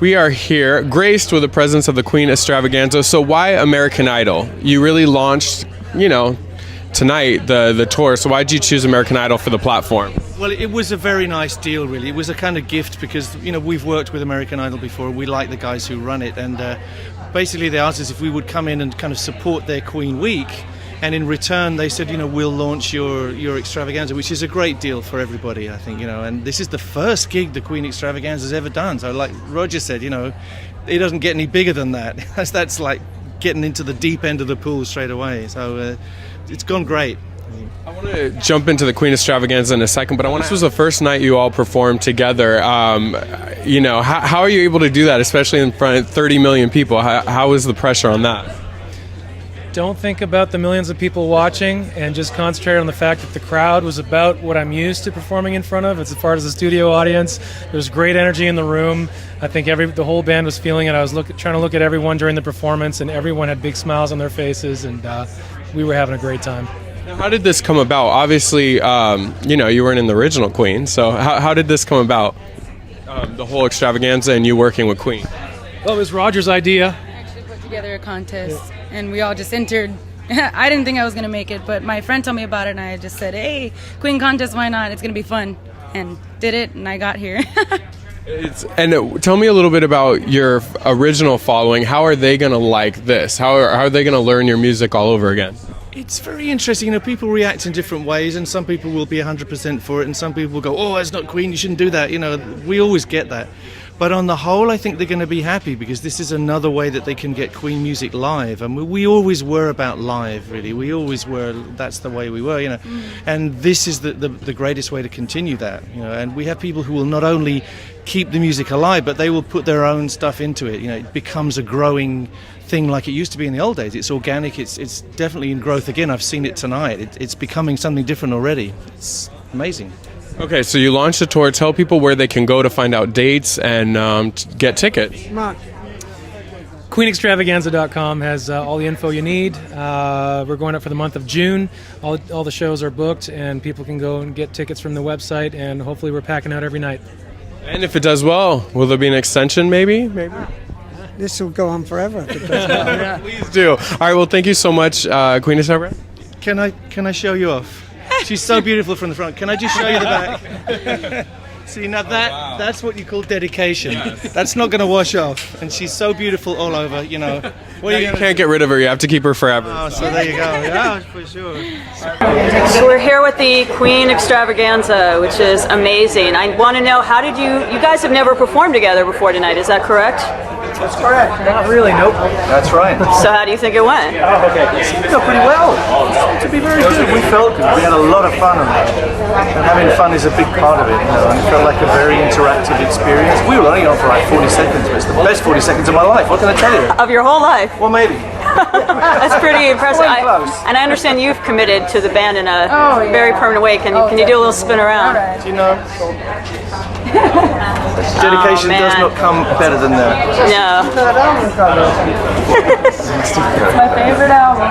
We are here, graced with the presence of the Queen Extravaganza. So why American Idol? You really launched, tonight the tour. So why did you choose American Idol for the platform? Well, it was a very nice deal, really. It was a kind of gift because, we've worked with American Idol before. We like the guys who run it. And basically they asked us if we would come in and kind of support their Queen Week. And in return, they said, we'll launch your Extravaganza, which is a great deal for everybody, I think, and this is the first gig the Queen Extravaganza has ever done. So like Roger said, it doesn't get any bigger than that. That's like getting into the deep end of the pool straight away. So it's gone great. I want to jump into the Queen Extravaganza in a second, but this was the first night you all performed together. How are you able to do that, especially in front of 30 million people? How is the pressure on that? Don't think about the millions of people watching and just concentrate on the fact that the crowd was about what I'm used to performing in front of. As far as the studio audience, there was great energy in the room. I think the whole band was feeling it. I was trying to look at everyone during the performance, and everyone had big smiles on their faces, and we were having a great time. Now, how did this come about? Obviously, you weren't in the original Queen, so how did this come about? The whole Extravaganza and you working with Queen? Well, it was Roger's idea. I actually put together a contest, and we all just entered. I didn't think I was going to make it, but my friend told me about it, and I just said, hey, Queen contest, why not? It's going to be fun. And did it, and I got here. Tell me a little bit about your original following. How are they going to like this? How are they going to learn your music all over again? It's very interesting. People react in different ways, and some people will be 100% for it, and some people will go, oh, that's not Queen, you shouldn't do that. We always get that. But on the whole, I think they're going to be happy because this is another way that they can get Queen music live. And we always were about live, really. We always were. That's the way we were, And this is the greatest way to continue that, And we have people who will not only keep the music alive, but they will put their own stuff into it. It becomes a growing thing like it used to be in the old days. It's organic. It's definitely in growth again. I've seen it tonight. It's becoming something different already. It's amazing. Okay, so you launched a tour. Tell people where they can go to find out dates and get tickets. QueenExtravaganza.com has all the info you need. We're going up for the month of June. All the shows are booked, and people can go and get tickets from the website, and hopefully we're packing out every night. And if it does well, will there be an extension maybe? This will go on forever. If it does well, yeah. Please do. All right, well, thank you so much, Queen Extravaganza. Can I show you off? She's so beautiful from the front. Can I just show you the back? See, now that's what you call dedication. Yes. That's not going to wash off. And she's so beautiful all over, You can't get rid of her. You have to keep her forever. Oh, so there you go. Yeah, for sure. So we're here with the Queen Extravaganza, which is amazing. I want to know, how did you guys have never performed together before tonight, is that correct? That's correct. Not really, nope. That's right. So how do you think it went? Oh, okay. It went pretty well. To be very good. We felt good. We had a lot of fun on that. And having fun is a big part of it, And it felt like a very interactive experience. We were only on for like 40 seconds, but it's the best 40 seconds of my life. What can I tell you? Of your whole life? Well, maybe. That's pretty impressive. And I understand you've committed to the band in a very permanent way. Can you do a little spin around? Do you know? Dedication does not come better than that. No. It's my favorite album.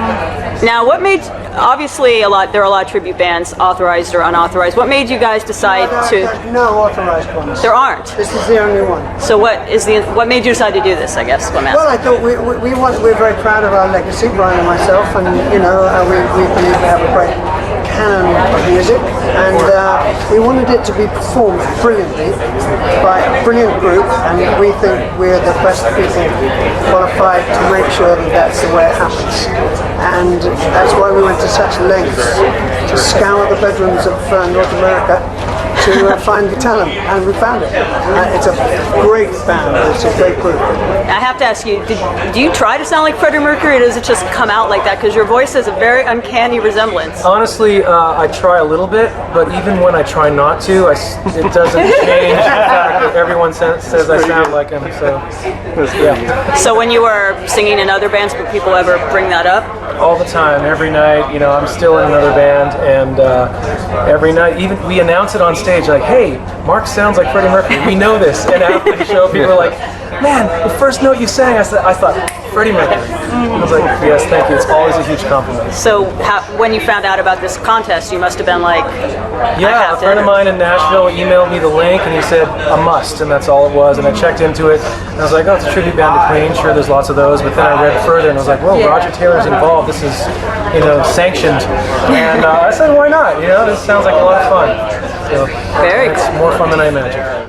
Now, what made, obviously there are a lot of tribute bands, authorized or unauthorized. What made you guys decide to? No authorized ones. There aren't. This is the only one. So what made you decide to do this, I guess, what I'm asking? Well, I thought we're very proud of our legacy, Brian and myself, and we believe we have a great canon of music, and we wanted it to be performed brilliantly by a brilliant group, and we think we're the best people qualified to make sure that that's the way it happens. And that's why we went to such lengths to scour the bedrooms of North America to find the talent, and we found it. It's a great band. It's a great group. I have to ask you, do you try to sound like Freddie Mercury, or does it just come out like that? Because your voice has a very uncanny resemblance. Honestly, I try a little bit, but even when I try not to, it doesn't change the fact that everyone says I sound like him. So, yeah. So when you were singing in other bands, would people ever bring that up? all the time, every night. You know, I'm still in another band, and every night, even we announce it on stage, like, "Hey, Mark sounds like Freddie Mercury. We know this." And after the show, people are like, "Man, the first note you sang, I thought Freddie Mercury." I was like, "Yes, thank you." It's always a huge compliment. So when you found out about this contest, you must have been like, Yeah, a friend of mine in Nashville emailed me the link, and he said a must, and that's all it was. And I checked into it, and I was like, "Oh, it's a tribute band to Queen. Sure, there's lots of those." But then I read further, and I was like, "Whoa, Roger Taylor's involved. This is, you know, sanctioned." And I said, "Why not? You know, this sounds like a lot of fun." So Very it's more fun than I imagined.